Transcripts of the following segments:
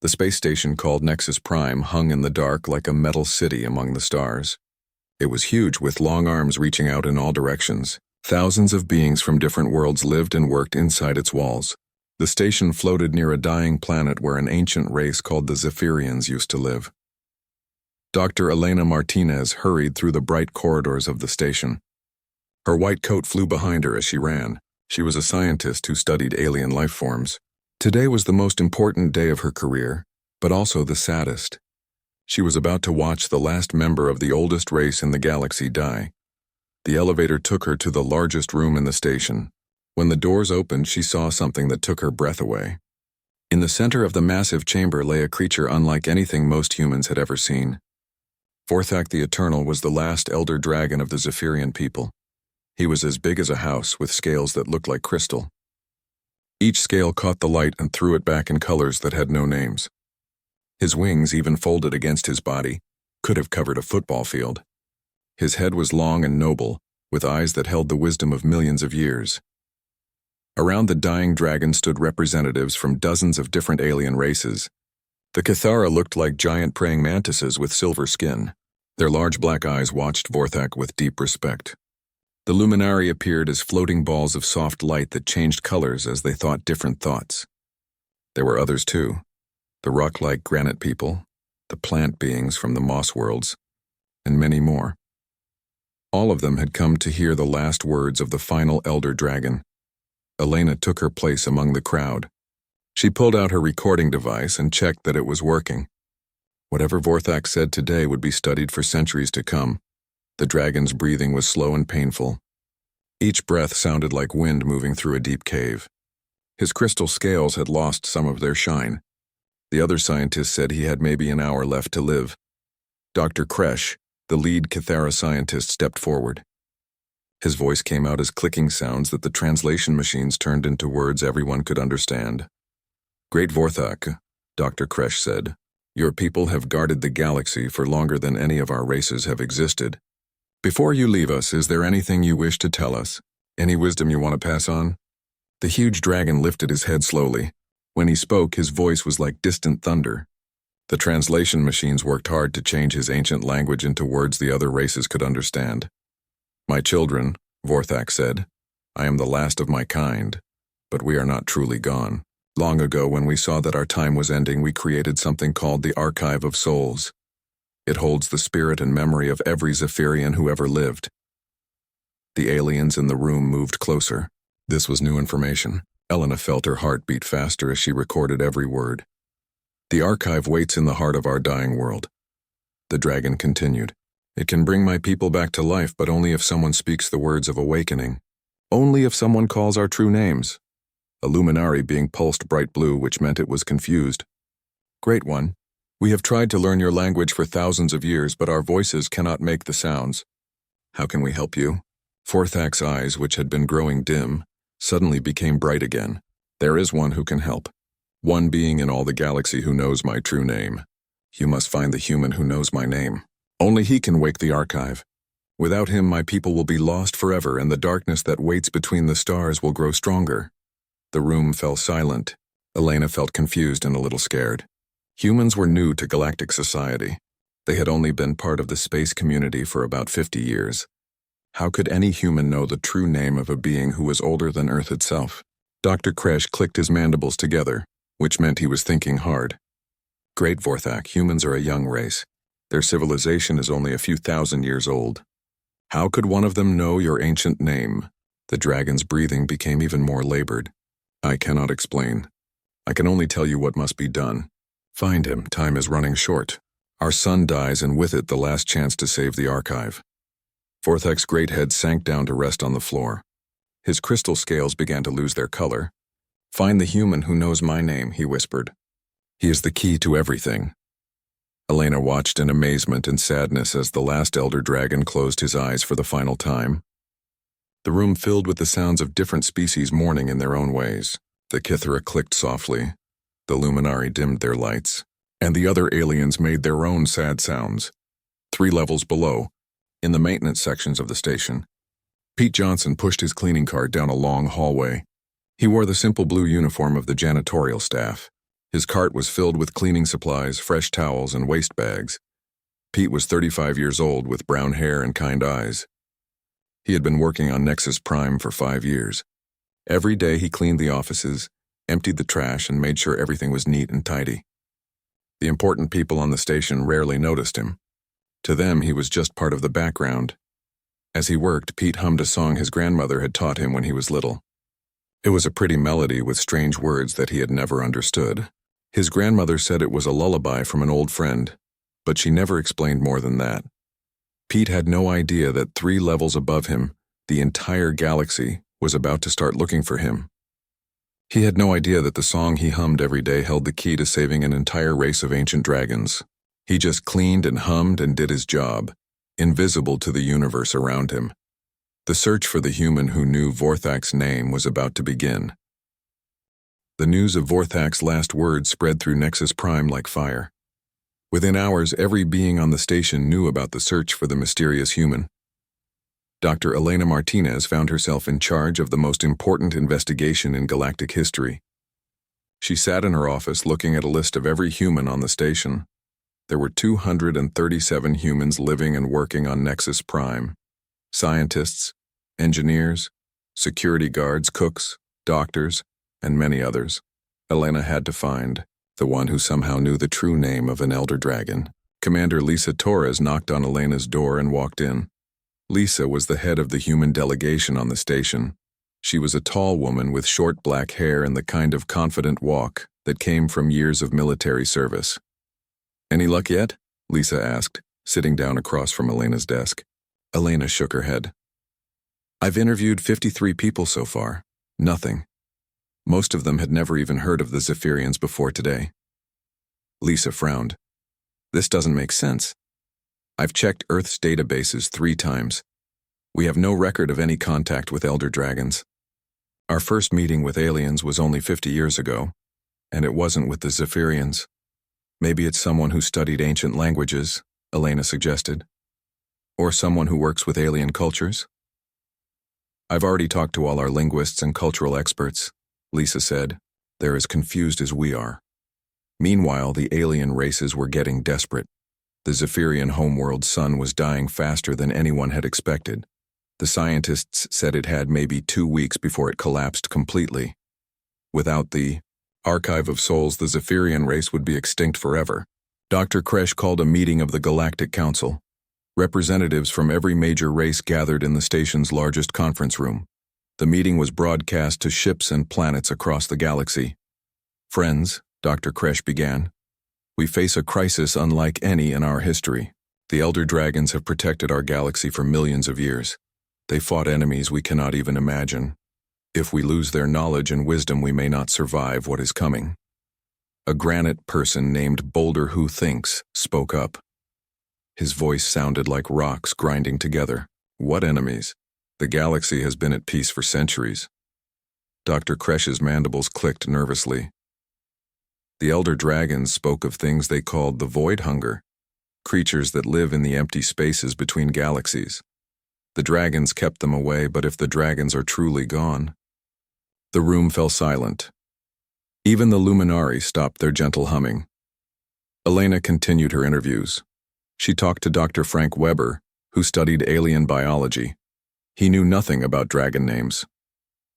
The space station called Nexus Prime hung in the dark like a metal city among the stars. It was huge, with long arms reaching out in all directions. Thousands of beings from different worlds lived and worked inside its walls. The station floated near a dying planet where an ancient race called the Zephyrians used to live. Dr. Elena Martinez hurried through the bright corridors of the station. Her white coat flew behind her as she ran. She was a scientist who studied alien life forms. Today was the most important day of her career, but also the saddest. She was about to watch the last member of the oldest race in the galaxy die. The elevator took her to the largest room in the station. When the doors opened, she saw something that took her breath away. In the center of the massive chamber lay a creature unlike anything most humans had ever seen. Vorthak the Eternal was the last elder dragon of the Zephyrian people. He was as big as a house, with scales that looked like crystal. Each scale caught the light and threw it back in colors that had no names. His wings, even folded against his body, could have covered a football field. His head was long and noble, with eyes that held the wisdom of millions of years. Around the dying dragon stood representatives from dozens of different alien races. The Cathara looked like giant praying mantises with silver skin. Their large black eyes watched Vorthak with deep respect. The Luminari appeared as floating balls of soft light that changed colors as they thought different thoughts. There were others too. The rock-like granite people, the plant beings from the moss worlds, and many more. All of them had come to hear the last words of the final elder dragon. Elena took her place among the crowd. She pulled out her recording device and checked that it was working. Whatever Vorthak said today would be studied for centuries to come. The dragon's breathing was slow and painful. Each breath sounded like wind moving through a deep cave. His crystal scales had lost some of their shine. The other scientists said he had maybe an hour left to live. Dr. Kresh, the lead Cathara scientist, stepped forward. His voice came out as clicking sounds that the translation machines turned into words everyone could understand. "Great Vorthak," Dr. Kresh said, "your people have guarded the galaxy for longer than any of our races have existed. Before you leave us, is there anything you wish to tell us? Any wisdom you want to pass on?" The huge dragon lifted his head slowly. When he spoke, his voice was like distant thunder. The translation machines worked hard to change his ancient language into words the other races could understand. "My children," Vorthak said, "I am the last of my kind, but we are not truly gone. Long ago, when we saw that our time was ending, we created something called the Archive of Souls. It holds the spirit and memory of every Zephyrian who ever lived." The aliens in the room moved closer. This was new information. Elena felt her heart beat faster as she recorded every word. "The archive waits in the heart of our dying world." The dragon continued. "It can bring my people back to life, but only if someone speaks the words of awakening. Only if someone calls our true names." A luminary being pulsed bright blue, which meant it was confused. "Great One, we have tried to learn your language for thousands of years, but our voices cannot make the sounds. How can we help you?" Vorthak's eyes, which had been growing dim, suddenly became bright again. "There is one who can help. One being in all the galaxy who knows my true name. You must find the human who knows my name. Only he can wake the archive. Without him, my people will be lost forever, and the darkness that waits between the stars will grow stronger." The room fell silent. Elena felt confused and a little scared. Humans were new to galactic society. They had only been part of the space community for about 50 years. How could any human know the true name of a being who was older than Earth itself? Dr. Kresh clicked his mandibles together, which meant he was thinking hard. "Great Vorthak, humans are a young race. Their civilization is only a few thousand years old. How could one of them know your ancient name?" The dragon's breathing became even more labored. "I cannot explain. I can only tell you what must be done. Find him. Time is running short. Our sun dies, and with it the last chance to save the archive." Vorthak's great head sank down to rest on the floor. His crystal scales began to lose their color. "Find the human who knows my name," he whispered. "He is the key to everything." Elena watched in amazement and sadness as the last elder dragon closed his eyes for the final time. The room filled with the sounds of different species mourning in their own ways. The Kithara clicked softly, the Luminari dimmed their lights, and the other aliens made their own sad sounds. 3 levels below, in the maintenance sections of the station, Pete Johnson pushed his cleaning cart down a long hallway. He wore the simple blue uniform of the janitorial staff. His cart was filled with cleaning supplies, fresh towels, and waste bags. Pete was 35 years old with brown hair and kind eyes. He had been working on Nexus Prime for 5 years. Every day he cleaned the offices, emptied the trash, and made sure everything was neat and tidy. The important people on the station rarely noticed him. To them, he was just part of the background. As he worked, Pete hummed a song his grandmother had taught him when he was little. It was a pretty melody with strange words that he had never understood. His grandmother said it was a lullaby from an old friend, but she never explained more than that. Pete had no idea that 3 levels above him, the entire galaxy was about to start looking for him. He had no idea that the song he hummed every day held the key to saving an entire race of ancient dragons. He just cleaned and hummed and did his job, invisible to the universe around him. The search for the human who knew Vorthak's name was about to begin. The news of Vorthak's last words spread through Nexus Prime like fire. Within hours, every being on the station knew about the search for the mysterious human. Dr. Elena Martinez found herself in charge of the most important investigation in galactic history. She sat in her office looking at a list of every human on the station. There were 237 humans living and working on Nexus Prime. Scientists, engineers, security guards, cooks, doctors, and many others. Elena had to find the one who somehow knew the true name of an elder dragon. Commander Lisa Torres knocked on Elena's door and walked in. Lisa was the head of the human delegation on the station. She was a tall woman with short black hair and the kind of confident walk that came from years of military service. "Any luck yet?" Lisa asked, sitting down across from Elena's desk. Elena shook her head. "I've interviewed 53 people so far. Nothing. Most of them had never even heard of the Zephyrians before today." Lisa frowned. "This doesn't make sense. I've checked Earth's databases 3 times. We have no record of any contact with elder dragons. Our first meeting with aliens was only 50 years ago, and it wasn't with the Zephyrians. Maybe it's someone who studied ancient languages," Elena suggested. "Or someone who works with alien cultures?" "I've already talked to all our linguists and cultural experts," Lisa said. "They're as confused as we are." Meanwhile, the alien races were getting desperate. The Zephyrian homeworld sun was dying faster than anyone had expected. The scientists said it had maybe 2 weeks before it collapsed completely. Without the Archive of Souls, the Zephyrian race would be extinct forever. Dr. Kresh called a meeting of the Galactic Council. Representatives from every major race gathered in the station's largest conference room. The meeting was broadcast to ships and planets across the galaxy. "Friends," Dr. Kresh began, "we face a crisis unlike any in our history. The Elder Dragons have protected our galaxy for millions of years. They fought enemies we cannot even imagine. If we lose their knowledge and wisdom, we may not survive what is coming." A granite person named Boulder Who Thinks spoke up. His voice sounded like rocks grinding together. "What enemies? The galaxy has been at peace for centuries." Dr. Kresh's mandibles clicked nervously. "The Elder Dragons spoke of things they called the Void Hunger, creatures that live in the empty spaces between galaxies. The dragons kept them away, but if the dragons are truly gone..." The room fell silent. Even the Luminari stopped their gentle humming. Elena continued her interviews. She talked to Dr. Frank Weber, who studied alien biology. He knew nothing about dragon names.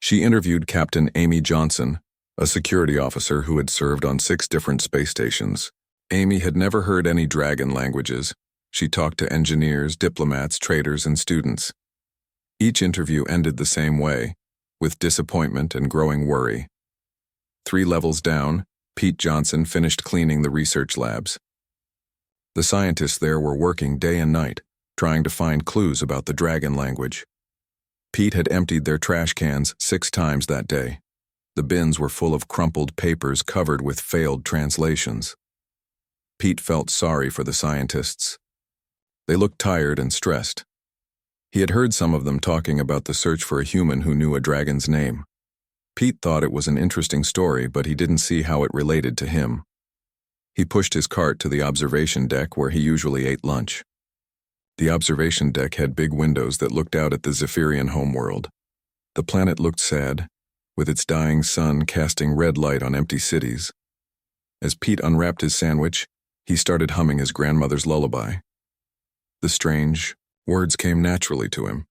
She interviewed Captain Amy Johnson, a security officer who had served on 6 different space stations. Amy had never heard any dragon languages. She talked to engineers, diplomats, traders, and students. Each interview ended the same way, with disappointment and growing worry. 3 levels down, Pete Johnson finished cleaning the research labs. The scientists there were working day and night, trying to find clues about the dragon language. Pete had emptied their trash cans 6 times that day. The bins were full of crumpled papers covered with failed translations. Pete felt sorry for the scientists. They looked tired and stressed. He had heard some of them talking about the search for a human who knew a dragon's name. Pete thought it was an interesting story, but he didn't see how it related to him. He pushed his cart to the observation deck where he usually ate lunch. The observation deck had big windows that looked out at the Zephyrian homeworld. The planet looked sad, with its dying sun casting red light on empty cities. As Pete unwrapped his sandwich, he started humming his grandmother's lullaby. The strange words came naturally to him,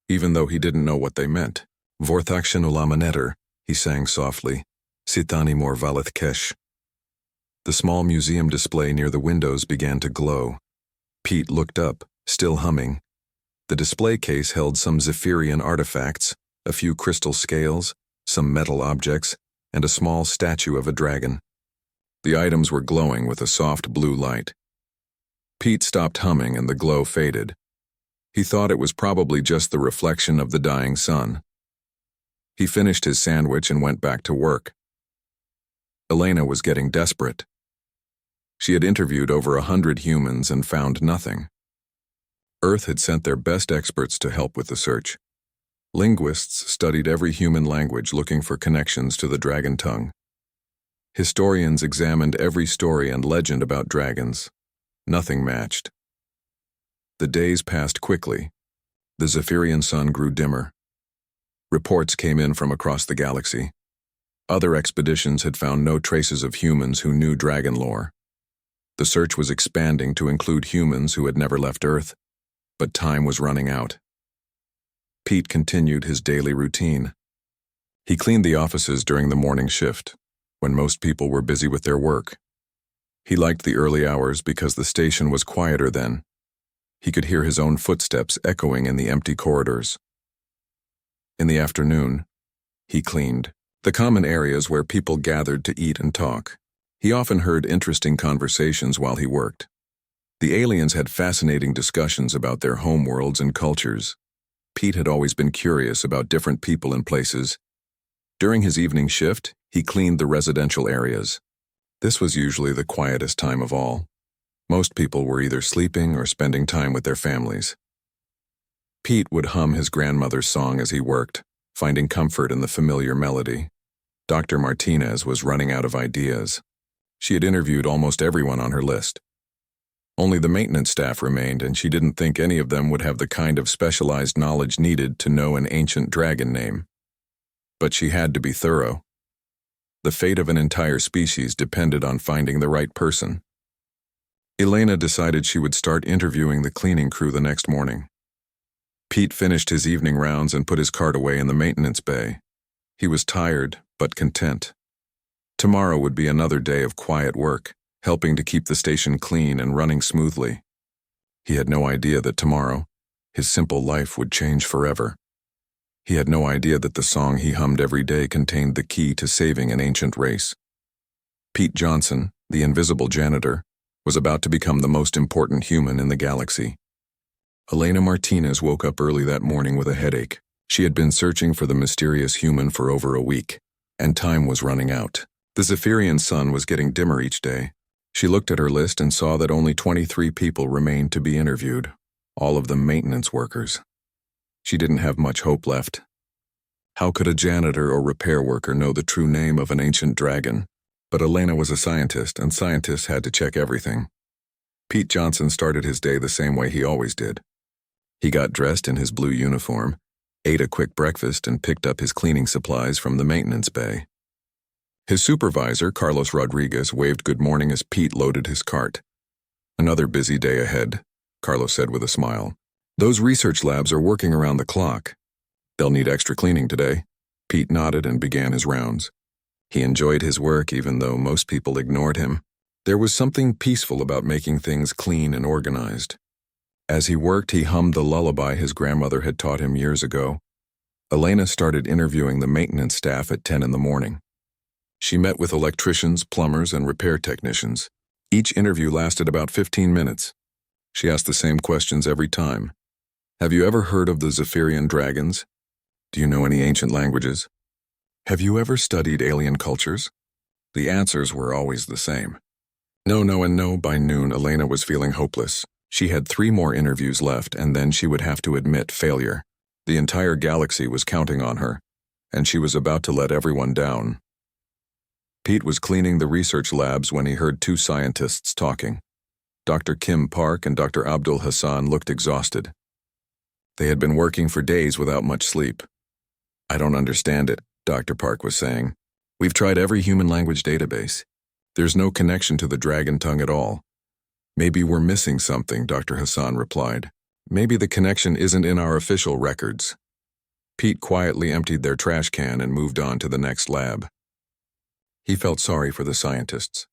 even though he didn't know what they meant. Vorthakshan ulamanetter, he sang softly, Sitani mor valith kesh. The small museum display near the windows began to glow. Pete looked up, still humming. The display case held some Zephyrian artifacts, a few crystal scales, some metal objects, and a small statue of a dragon. The items were glowing with a soft blue light. Pete stopped humming and the glow faded. He thought it was probably just the reflection of the dying sun. He finished his sandwich and went back to work. Elena was getting desperate. She had interviewed over 100 humans and found nothing. Earth had sent their best experts to help with the search. Linguists studied every human language looking for connections to the dragon tongue. Historians examined every story and legend about dragons. Nothing matched. The days passed quickly. The Zephyrian sun grew dimmer. Reports came in from across the galaxy. Other expeditions had found no traces of humans who knew dragon lore. The search was expanding to include humans who had never left Earth, but time was running out. Pete continued his daily routine. He cleaned the offices during the morning shift, when most people were busy with their work. He liked the early hours because the station was quieter then. He could hear his own footsteps echoing in the empty corridors. In the afternoon, he cleaned the common areas where people gathered to eat and talk. He often heard interesting conversations while he worked. The aliens had fascinating discussions about their homeworlds and cultures. Pete had always been curious about different people and places. During his evening shift, he cleaned the residential areas. This was usually the quietest time of all. Most people were either sleeping or spending time with their families. Pete would hum his grandmother's song as he worked, finding comfort in the familiar melody. Dr. Martinez was running out of ideas. She had interviewed almost everyone on her list. Only the maintenance staff remained, and she didn't think any of them would have the kind of specialized knowledge needed to know an ancient dragon name. But she had to be thorough. The fate of an entire species depended on finding the right person. Elena decided she would start interviewing the cleaning crew the next morning. Pete finished his evening rounds and put his cart away in the maintenance bay. He was tired, but content. Tomorrow would be another day of quiet work, helping to keep the station clean and running smoothly. He had no idea that tomorrow, his simple life would change forever. He had no idea that the song he hummed every day contained the key to saving an ancient race. Pete Johnson, the invisible janitor, was about to become the most important human in the galaxy. Elena Martinez woke up early that morning with a headache. She had been searching for the mysterious human for over a week, and time was running out. The Zephyrian sun was getting dimmer each day. She looked at her list and saw that only 23 people remained to be interviewed, all of them maintenance workers. She didn't have much hope left. How could a janitor or repair worker know the true name of an ancient dragon? But Elena was a scientist, and scientists had to check everything. Pete Johnson started his day the same way he always did. He got dressed in his blue uniform, ate a quick breakfast, and picked up his cleaning supplies from the maintenance bay. His supervisor, Carlos Rodriguez, waved good morning as Pete loaded his cart. "Another busy day ahead," Carlos said with a smile. "Those research labs are working around the clock. They'll need extra cleaning today." Pete nodded and began his rounds. He enjoyed his work even though most people ignored him. There was something peaceful about making things clean and organized. As he worked, he hummed the lullaby his grandmother had taught him years ago. Elena started interviewing the maintenance staff at 10 in the morning. She met with electricians, plumbers, and repair technicians. Each interview lasted about 15 minutes. She asked the same questions every time. "Have you ever heard of the Zephyrian dragons? Do you know any ancient languages? Have you ever studied alien cultures?" The answers were always the same. No, no, and no. By noon, Elena was feeling hopeless. She had 3 more interviews left, and then she would have to admit failure. The entire galaxy was counting on her, and she was about to let everyone down. Pete was cleaning the research labs when he heard 2 scientists talking. Dr. Kim Park and Dr. Abdul Hassan looked exhausted. They had been working for days without much sleep. "I don't understand it," Dr. Park was saying. "We've tried every human language database. There's no connection to the dragon tongue at all. Maybe we're missing something, Dr. Hassan replied. Maybe the connection isn't in our official records. Pete quietly emptied their trash can and moved on to the next lab. He felt sorry for the scientists.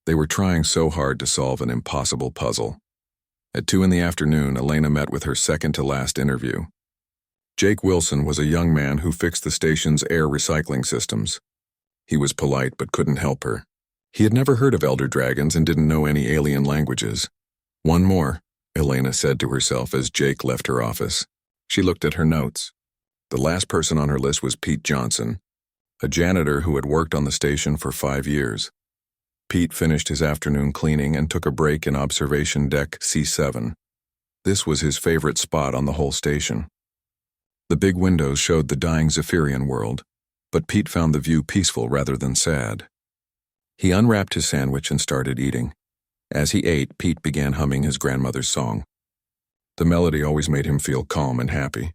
They were trying so hard to solve an impossible puzzle. At 2 in the afternoon, Elena met with her second-to-last interview. Jake Wilson was a young man who fixed the station's air recycling systems. He was polite but couldn't help her. He had never heard of elder dragons and didn't know any alien languages. One more, Elena said to herself as Jake left her office. She looked at her notes. The last person on her list was Pete Johnson, a janitor who had worked on the station for 5 years. Pete finished his afternoon cleaning and took a break in observation deck C7. This was his favorite spot on the whole station. The big windows showed the dying Zephyrian world, but Pete found the view peaceful rather than sad. He unwrapped his sandwich and started eating. As he ate, Pete began humming his grandmother's song. The melody always made him feel calm and happy.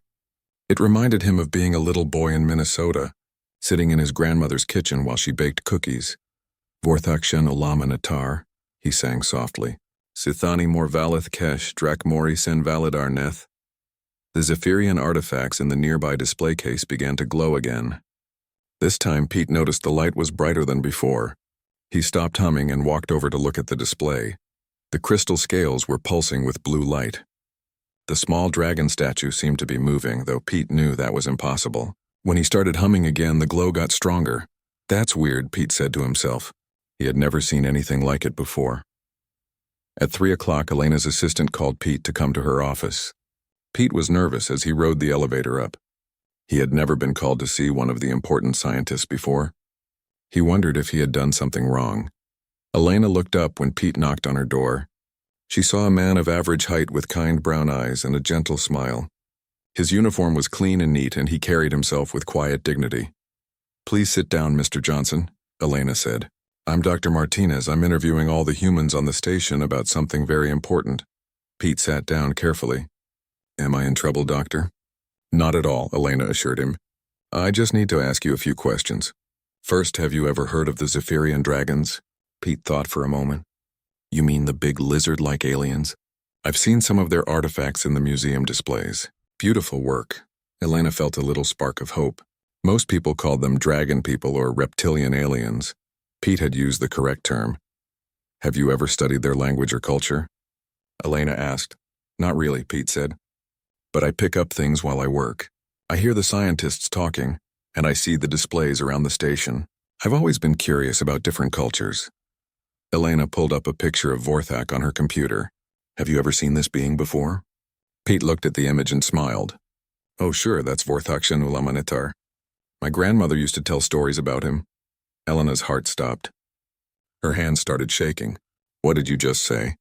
It reminded him of being a little boy in Minnesota, sitting in his grandmother's kitchen while she baked cookies. Vorthakshan Ulama Natar, he sang softly. Sithani mor valith kesh drak mori sen validar neth. The Zephyrian artifacts in the nearby display case began to glow again. This time Pete noticed the light was brighter than before. He stopped humming and walked over to look at the display. The crystal scales were pulsing with blue light. The small dragon statue seemed to be moving, though Pete knew that was impossible. When he started humming again, the glow got stronger. That's weird, Pete said to himself. He had never seen anything like it before. At 3 o'clock, Elena's assistant called Pete to come to her office. Pete was nervous as he rode the elevator up. He had never been called to see one of the important scientists before. He wondered if he had done something wrong. Elena looked up when Pete knocked on her door. She saw a man of average height with kind brown eyes and a gentle smile. His uniform was clean and neat, and he carried himself with quiet dignity. "Please sit down, Mr. Johnson," Elena said. "I'm Dr. Martinez. I'm interviewing all the humans on the station about something very important." Pete sat down carefully. "Am I in trouble, Doctor?" "Not at all," Elena assured him. "I just need to ask you a few questions. First, have you ever heard of the Zephyrian dragons?" Pete thought for a moment. "You mean the big lizard-like aliens?" "I've seen some of their artifacts in the museum displays. Beautiful work." Elena felt a little spark of hope. Most people called them dragon people or reptilian aliens. Pete had used the correct term. "Have you ever studied their language or culture?" Elena asked. "Not really," Pete said. "But I pick up things while I work. I hear the scientists talking, and I see the displays around the station. I've always been curious about different cultures." Elena pulled up a picture of Vorthak on her computer. "Have you ever seen this being before?" Pete looked at the image and smiled. "Oh sure, that's Vorthakshan Ulamanitar. My grandmother used to tell stories about him." Elena's heart stopped. Her hands started shaking. "What did you just say?"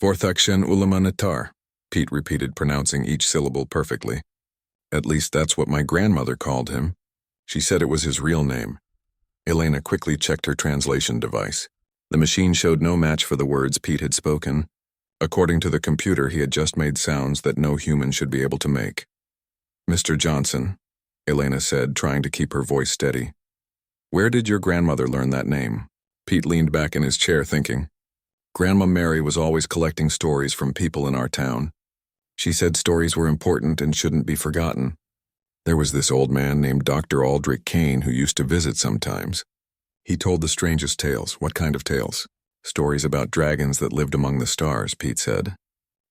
"Vorthakshan Ulamanitar," Pete repeated, pronouncing each syllable perfectly. "At least that's what my grandmother called him. She said it was his real name." Elena quickly checked her translation device. The machine showed no match for the words Pete had spoken. According to the computer, he had just made sounds that no human should be able to make. "Mr. Johnson," Elena said, trying to keep her voice steady. "Where did your grandmother learn that name?" Pete leaned back in his chair thinking. "Grandma Mary was always collecting stories from people in our town. She said stories were important and shouldn't be forgotten. There was this old man named Dr. Aldrich Kane who used to visit sometimes. He told the strangest tales." "What kind of tales?" "Stories about dragons that lived among the stars," Pete said.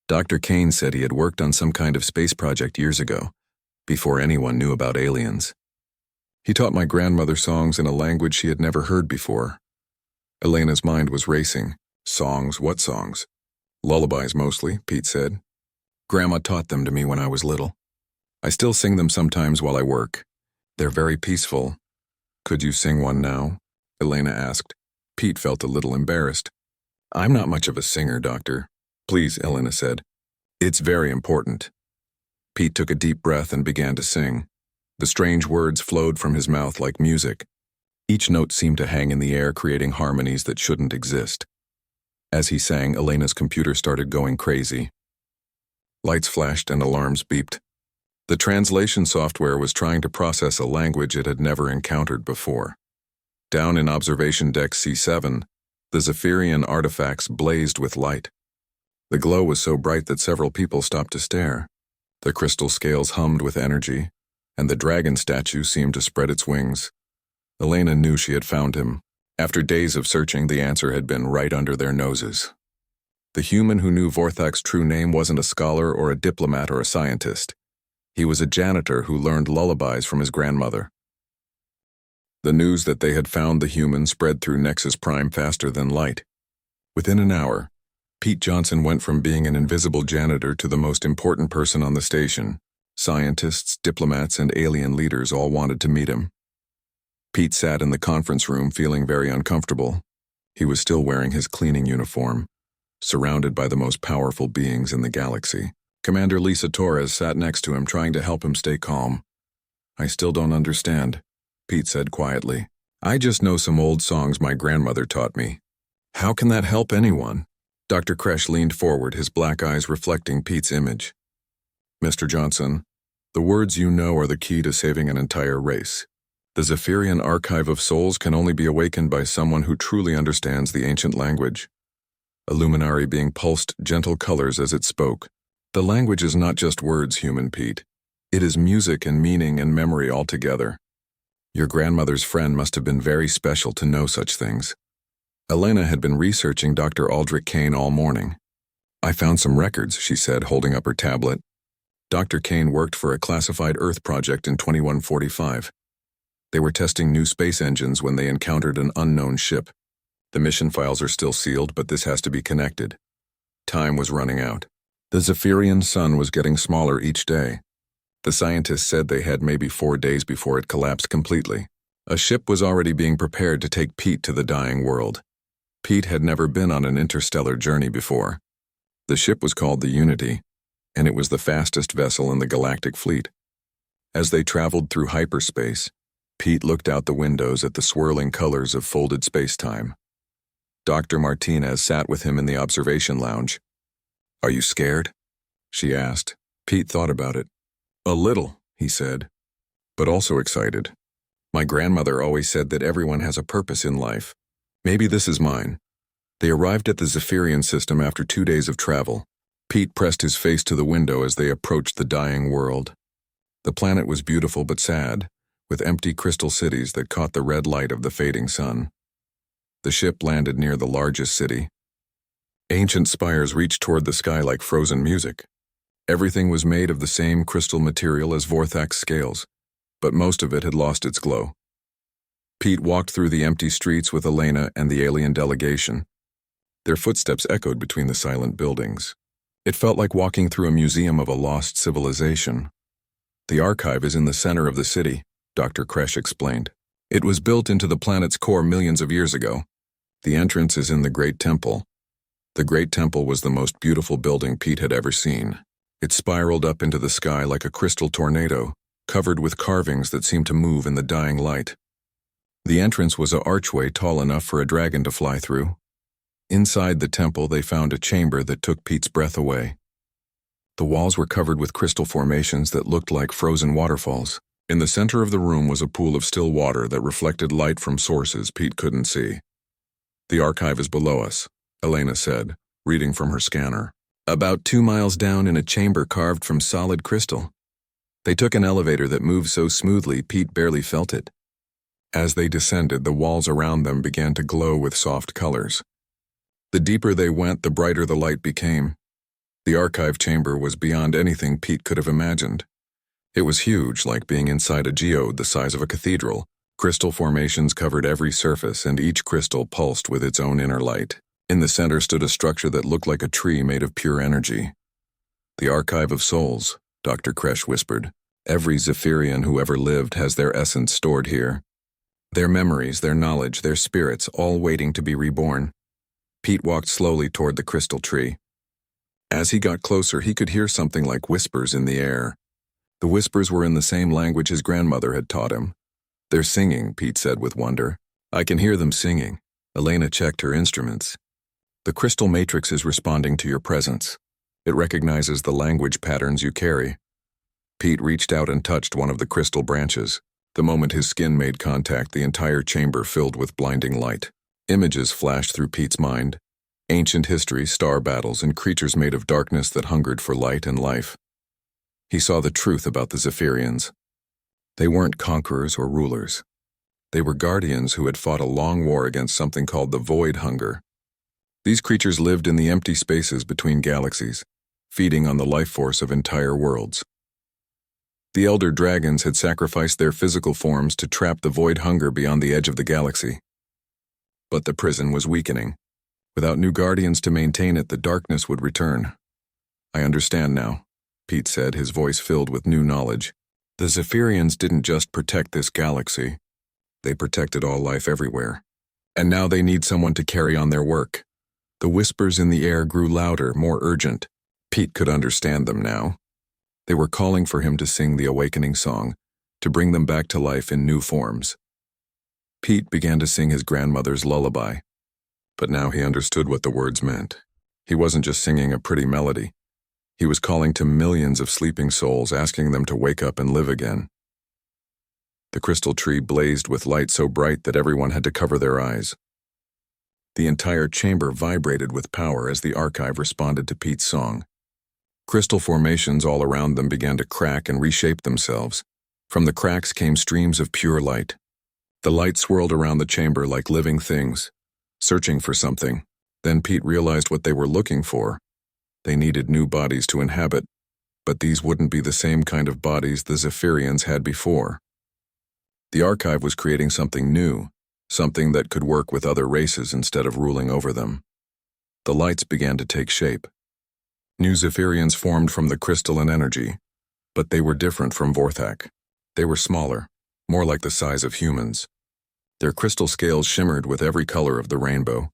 "Dr. Kane said he had worked on some kind of space project years ago, before anyone knew about aliens. He taught my grandmother songs in a language she had never heard before." Elena's mind was racing. "Songs? What songs?" "Lullabies mostly," Pete said. "Grandma taught them to me when I was little. I still sing them sometimes while I work. They're very peaceful." "Could you sing one now?" Elena asked. Pete felt a little embarrassed. "I'm not much of a singer, Doctor." "Please," Elena said. "It's very important." Pete took a deep breath and began to sing. The strange words flowed from his mouth like music. Each note seemed to hang in the air, creating harmonies that shouldn't exist. As he sang, Elena's computer started going crazy. Lights flashed and alarms beeped. The translation software was trying to process a language it had never encountered before. Down in observation deck C7, The Zephyrian artifacts blazed with light. The glow was so bright that several people stopped to stare. The crystal scales hummed with energy, and the dragon statue seemed to spread its wings. Elena knew she had found him. After days of searching, the answer had been right under their noses. The human who knew Vorthak's true name wasn't a scholar or a diplomat or a scientist. He was a janitor who learned lullabies from his grandmother. The news that they had found the human spread through Nexus Prime faster than light. Within an hour, Pete Johnson went from being an invisible janitor to the most important person on the station. Scientists, diplomats, and alien leaders all wanted to meet him. Pete sat in the conference room feeling very uncomfortable. He was still wearing his cleaning uniform, surrounded by the most powerful beings in the galaxy. Commander Lisa Torres sat next to him, trying to help him stay calm. "I still don't understand," Pete said quietly. "I just know some old songs my grandmother taught me." "How can that help anyone?" Dr. Kresh leaned forward, his black eyes reflecting Pete's image. "Mr. Johnson, the words you know are the key to saving an entire race. The Zephyrian Archive of Souls can only be awakened by someone who truly understands the ancient language." A luminary being pulsed gentle colors as it spoke. "The language is not just words, human Pete. It is music and meaning and memory all together. Your grandmother's friend must have been very special to know such things." Elena had been researching Dr. Aldrich Kane all morning. "I found some records," she said, holding up her tablet. Dr. Kane worked for a classified Earth project in 2145. They were testing new space engines when they encountered an unknown ship. The mission files are still sealed, but this has to be connected. Time was running out. The Zephyrian sun was getting smaller each day. The scientists said they had maybe 4 days before it collapsed completely. A ship was already being prepared to take Pete to the dying world. Pete had never been on an interstellar journey before. The ship was called the Unity, and it was the fastest vessel in the galactic fleet. As they traveled through hyperspace, Pete looked out the windows at the swirling colors of folded space-time. Dr. Martinez sat with him in the observation lounge. "Are you scared?" she asked. Pete thought about it. "A little," he said, "but also excited. My grandmother always said that everyone has a purpose in life. Maybe this is mine." They arrived at the Zephyrian system after 2 days of travel. Pete pressed his face to the window as they approached the dying world. The planet was beautiful but sad, with empty crystal cities that caught the red light of the fading sun. The ship landed near the largest city. Ancient spires reached toward the sky like frozen music. Everything was made of the same crystal material as Vorthak's scales, but most of it had lost its glow. Pete walked through the empty streets with Elena and the alien delegation. Their footsteps echoed between the silent buildings. It felt like walking through a museum of a lost civilization. "The archive is in the center of the city," Dr. Kresh explained. "It was built into the planet's core millions of years ago. The entrance is in the Great Temple." The Great Temple was the most beautiful building Pete had ever seen. It spiraled up into the sky like a crystal tornado, covered with carvings that seemed to move in the dying light. The entrance was an archway tall enough for a dragon to fly through. Inside the temple, they found a chamber that took Pete's breath away. The walls were covered with crystal formations that looked like frozen waterfalls. In the center of the room was a pool of still water that reflected light from sources Pete couldn't see. "The archive is below us," Elena said, reading from her scanner. "About 2 miles down in a chamber carved from solid crystal." They took an elevator that moved so smoothly Pete barely felt it. As they descended, the walls around them began to glow with soft colors. The deeper they went, the brighter the light became. The archive chamber was beyond anything Pete could have imagined. It was huge, like being inside a geode the size of a cathedral. Crystal formations covered every surface, and each crystal pulsed with its own inner light. In the center stood a structure that looked like a tree made of pure energy. "The Archive of Souls," Dr. Kresh whispered. "Every Zephyrian who ever lived has their essence stored here. Their memories, their knowledge, their spirits, all waiting to be reborn." Pete walked slowly toward the crystal tree. As he got closer, he could hear something like whispers in the air. The whispers were in the same language his grandmother had taught him. "They're singing," Pete said with wonder. "I can hear them singing." Elena checked her instruments. "The crystal matrix is responding to your presence. It recognizes the language patterns you carry." Pete reached out and touched one of the crystal branches. The moment his skin made contact, the entire chamber filled with blinding light. Images flashed through Pete's mind. Ancient history, star battles, and creatures made of darkness that hungered for light and life. He saw the truth about the Zephyrians. They weren't conquerors or rulers. They were guardians who had fought a long war against something called the void hunger. These creatures lived in the empty spaces between galaxies, feeding on the life force of entire worlds. The elder dragons had sacrificed their physical forms to trap the void hunger beyond the edge of the galaxy. But the prison was weakening. Without new guardians to maintain it, the darkness would return. I understand now, Pete said, his voice filled with new knowledge. The Zephyrians didn't just protect this galaxy. They protected all life everywhere. And now they need someone to carry on their work. The whispers in the air grew louder, more urgent. Pete could understand them now. They were calling for him to sing the awakening song, to bring them back to life in new forms. Pete began to sing his grandmother's lullaby. But now he understood what the words meant. He wasn't just singing a pretty melody. He was calling to millions of sleeping souls, asking them to wake up and live again. The crystal tree blazed with light so bright that everyone had to cover their eyes. The entire chamber vibrated with power as the archive responded to Pete's song. Crystal formations all around them began to crack and reshape themselves. From the cracks came streams of pure light. The light swirled around the chamber like living things, searching for something. Then Pete realized what they were looking for. They needed new bodies to inhabit, but these wouldn't be the same kind of bodies the Zephyrians had before. The archive was creating something new, something that could work with other races instead of ruling over them. The lights began to take shape. New Zephyrians formed from the crystal and energy, but they were different from Vorthak. They were smaller, more like the size of humans. Their crystal scales shimmered with every color of the rainbow,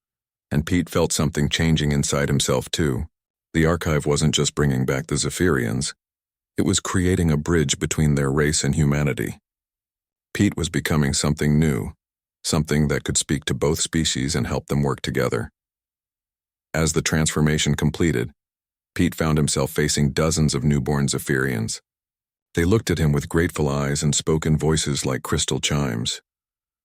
and Pete felt something changing inside himself too. The archive wasn't just bringing back the Zephyrians, it was creating a bridge between their race and humanity. Pete was becoming something new, something that could speak to both species and help them work together. As the transformation completed, Pete found himself facing dozens of newborn Zephyrians. They looked at him with grateful eyes and spoke in voices like crystal chimes.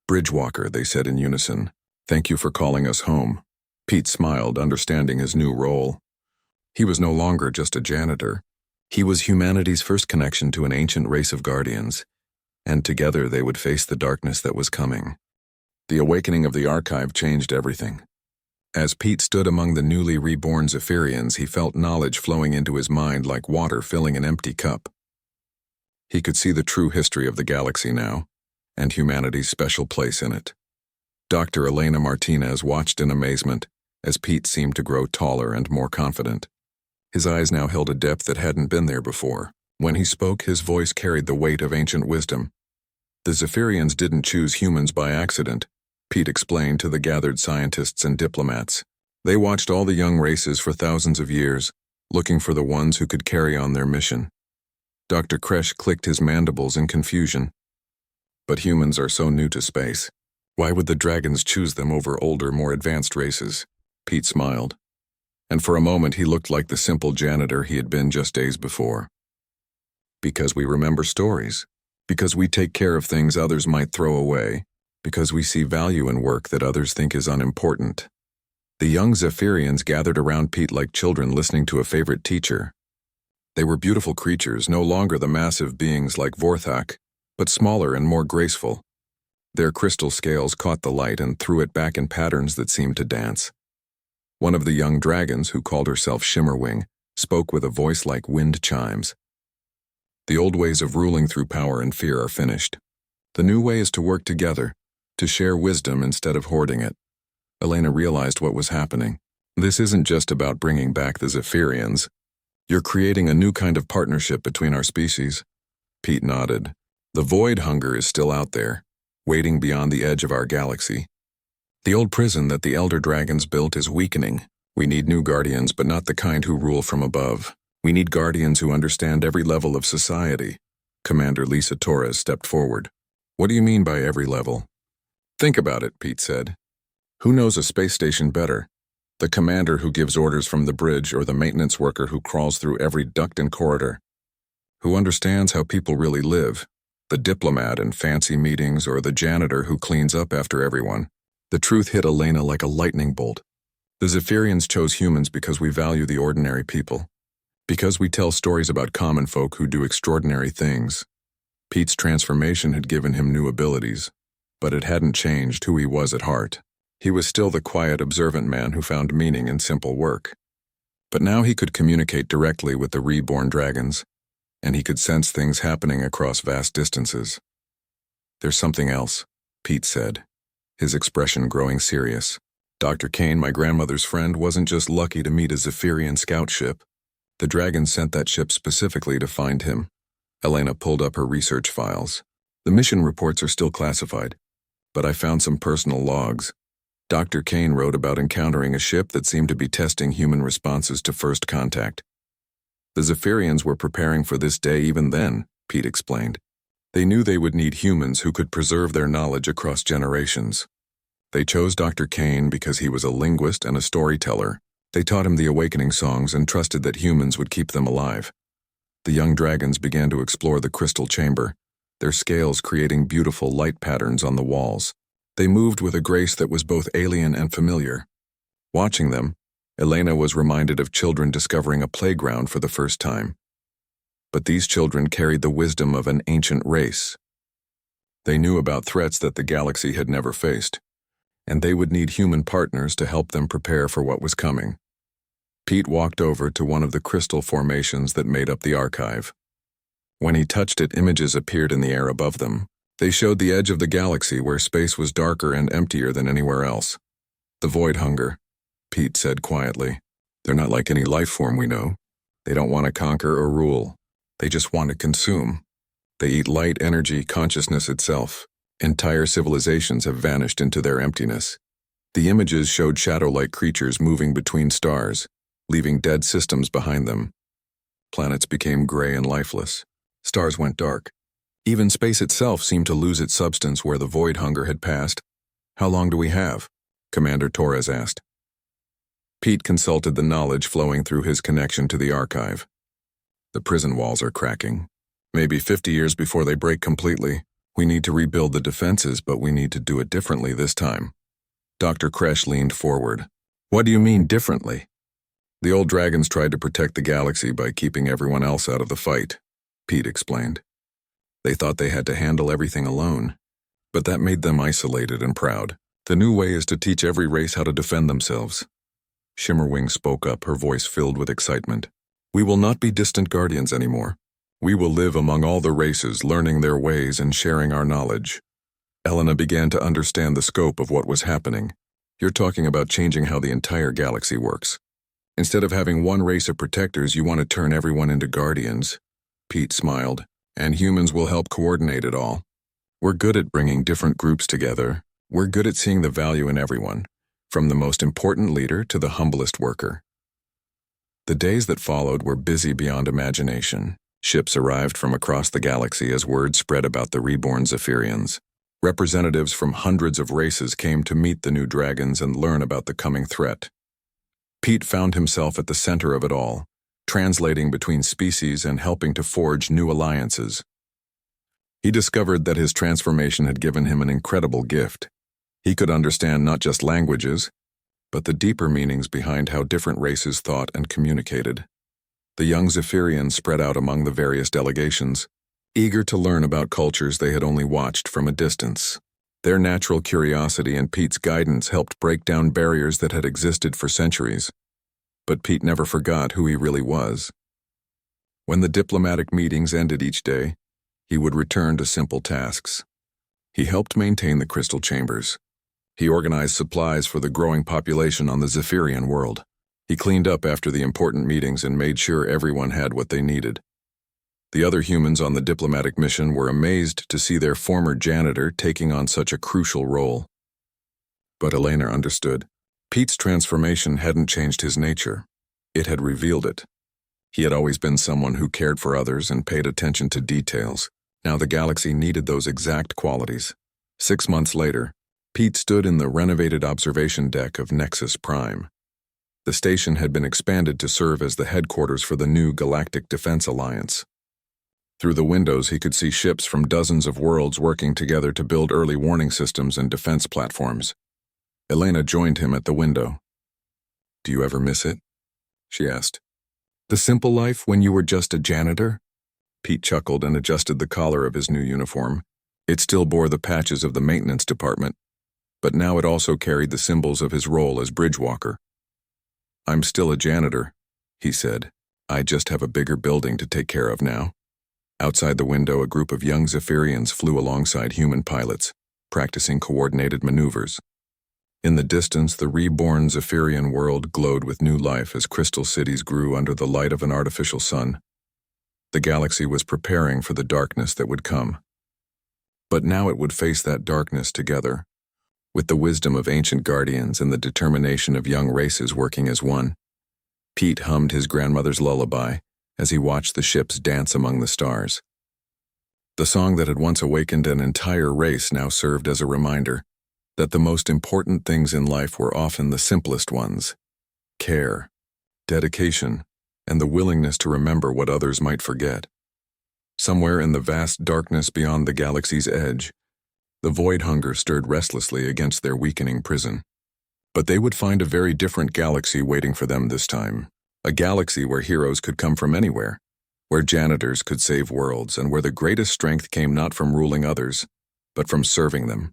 "Bridgewalker," they said in unison. "Thank you for calling us home." Pete smiled, understanding his new role. He was no longer just a janitor. He was humanity's first connection to an ancient race of guardians, and together they would face the darkness that was coming. The awakening of the archive changed everything. As Pete stood among the newly reborn Zephyrians, he felt knowledge flowing into his mind like water filling an empty cup. He could see the true history of the galaxy now, and humanity's special place in it. Dr. Elena Martinez watched in amazement as Pete seemed to grow taller and more confident. His eyes now held a depth that hadn't been there before. When he spoke, his voice carried the weight of ancient wisdom. The Zephyrians didn't choose humans by accident, Pete explained to the gathered scientists and diplomats. They watched all the young races for thousands of years, looking for the ones who could carry on their mission. Dr. Kresh clicked his mandibles in confusion. But humans are so new to space. Why would the dragons choose them over older, more advanced races? Pete smiled. And for a moment he looked like the simple janitor he had been just days before. Because we remember stories. Because we take care of things others might throw away. Because we see value in work that others think is unimportant. The young Zephyrians gathered around Pete like children listening to a favorite teacher. They were beautiful creatures, no longer the massive beings like Vorthak, but smaller and more graceful. Their crystal scales caught the light and threw it back in patterns that seemed to dance. One of the young dragons, who called herself Shimmerwing, spoke with a voice like wind chimes. The old ways of ruling through power and fear are finished. The new way is to work together, to share wisdom instead of hoarding it. Elena realized what was happening. This isn't just about bringing back the Zephyrians. You're creating a new kind of partnership between our species. Pete nodded. The void hunger is still out there, waiting beyond the edge of our galaxy. The old prison that the elder dragons built is weakening. We need new guardians, but not the kind who rule from above. We need guardians who understand every level of society. Commander Lisa Torres stepped forward. What do you mean by every level? Think about it, Pete said. Who knows a space station better? The commander who gives orders from the bridge or the maintenance worker who crawls through every duct and corridor? Who understands how people really live? The diplomat in fancy meetings or the janitor who cleans up after everyone? The truth hit Elena like a lightning bolt. The Zephyrians chose humans because we value the ordinary people. Because we tell stories about common folk who do extraordinary things. Pete's transformation had given him new abilities, but it hadn't changed who he was at heart. He was still the quiet, observant man who found meaning in simple work. But now he could communicate directly with the reborn dragons, and he could sense things happening across vast distances. "There's something else," Pete said, his expression growing serious. "Dr. Kane, my grandmother's friend, wasn't just lucky to meet a Zephyrian scout ship. The dragons sent that ship specifically to find him." Elena pulled up her research files. "The mission reports are still classified, but I found some personal logs. Dr. Kane wrote about encountering a ship that seemed to be testing human responses to first contact. The Zephyrians were preparing for this day even then," Pete explained. "They knew they would need humans who could preserve their knowledge across generations. They chose Dr. Kane because he was a linguist and a storyteller. They taught him the awakening songs and trusted that humans would keep them alive." The young dragons began to explore the crystal chamber, their scales creating beautiful light patterns on the walls. They moved with a grace that was both alien and familiar. Watching them, Elena was reminded of children discovering a playground for the first time. But these children carried the wisdom of an ancient race. They knew about threats that the galaxy had never faced, and they would need human partners to help them prepare for what was coming. Pete walked over to one of the crystal formations that made up the archive. When he touched it, images appeared in the air above them. They showed the edge of the galaxy where space was darker and emptier than anywhere else. "The void hunger," Pete said quietly. "They're not like any life form we know. They don't want to conquer or rule. They just want to consume. They eat light, energy, consciousness itself. Entire civilizations have vanished into their emptiness." The images showed shadow-like creatures moving between stars, leaving dead systems behind them. Planets became gray and lifeless. Stars went dark. Even space itself seemed to lose its substance where the void hunger had passed. "How long do we have?" Commander Torres asked. Pete consulted the knowledge flowing through his connection to the archive. "The prison walls are cracking. Maybe 50 years before they break completely. We need to rebuild the defenses, but we need to do it differently this time." Dr. Kresh leaned forward. "What do you mean, differently?" "The old dragons tried to protect the galaxy by keeping everyone else out of the fight," Pete explained. "They thought they had to handle everything alone, but that made them isolated and proud. The new way is to teach every race how to defend themselves." Shimmerwing spoke up, her voice filled with excitement. "We will not be distant guardians anymore. We will live among all the races, learning their ways and sharing our knowledge." Elena began to understand the scope of what was happening. "You're talking about changing how the entire galaxy works. Instead of having one race of protectors, you want to turn everyone into guardians." Pete smiled. "And humans will help coordinate it all. We're good at bringing different groups together. We're good at seeing the value in everyone, from the most important leader to the humblest worker." The days that followed were busy beyond imagination. Ships arrived from across the galaxy as word spread about the reborn Zephyrians. Representatives from hundreds of races came to meet the new dragons and learn about the coming threat. Pete found himself at the center of it all, translating between species and helping to forge new alliances. He discovered that his transformation had given him an incredible gift. He could understand not just languages, but the deeper meanings behind how different races thought and communicated. The young Zephyrians spread out among the various delegations, eager to learn about cultures they had only watched from a distance. Their natural curiosity and Pete's guidance helped break down barriers that had existed for centuries. But Pete never forgot who he really was. When the diplomatic meetings ended each day, he would return to simple tasks. He helped maintain the crystal chambers. He organized supplies for the growing population on the Zephyrian world. He cleaned up after the important meetings and made sure everyone had what they needed. The other humans on the diplomatic mission were amazed to see their former janitor taking on such a crucial role. But Elena understood. Pete's transformation hadn't changed his nature. It had revealed it. He had always been someone who cared for others and paid attention to details. Now the galaxy needed those exact qualities. 6 months later, Pete stood in the renovated observation deck of Nexus Prime. The station had been expanded to serve as the headquarters for the new Galactic Defense Alliance. Through the windows, he could see ships from dozens of worlds working together to build early warning systems and defense platforms. Elena joined him at the window. "Do you ever miss it?" she asked. "The simple life when you were just a janitor?" Pete chuckled and adjusted the collar of his new uniform. It still bore the patches of the maintenance department, but now it also carried the symbols of his role as bridgewalker. "I'm still a janitor," he said. "I just have a bigger building to take care of now." Outside the window, a group of young Zephyrians flew alongside human pilots, practicing coordinated maneuvers. In the distance, the reborn Zephyrian world glowed with new life as crystal cities grew under the light of an artificial sun. The galaxy was preparing for the darkness that would come. But now it would face that darkness together, with the wisdom of ancient guardians and the determination of young races working as one. Pete hummed his grandmother's lullaby as he watched the ships dance among the stars. The song that had once awakened an entire race now served as a reminder that the most important things in life were often the simplest ones: care, dedication, and the willingness to remember what others might forget. Somewhere in the vast darkness beyond the galaxy's edge, the void hunger stirred restlessly against their weakening prison. But they would find a very different galaxy waiting for them this time. A galaxy where heroes could come from anywhere, where janitors could save worlds, and where the greatest strength came not from ruling others, but from serving them.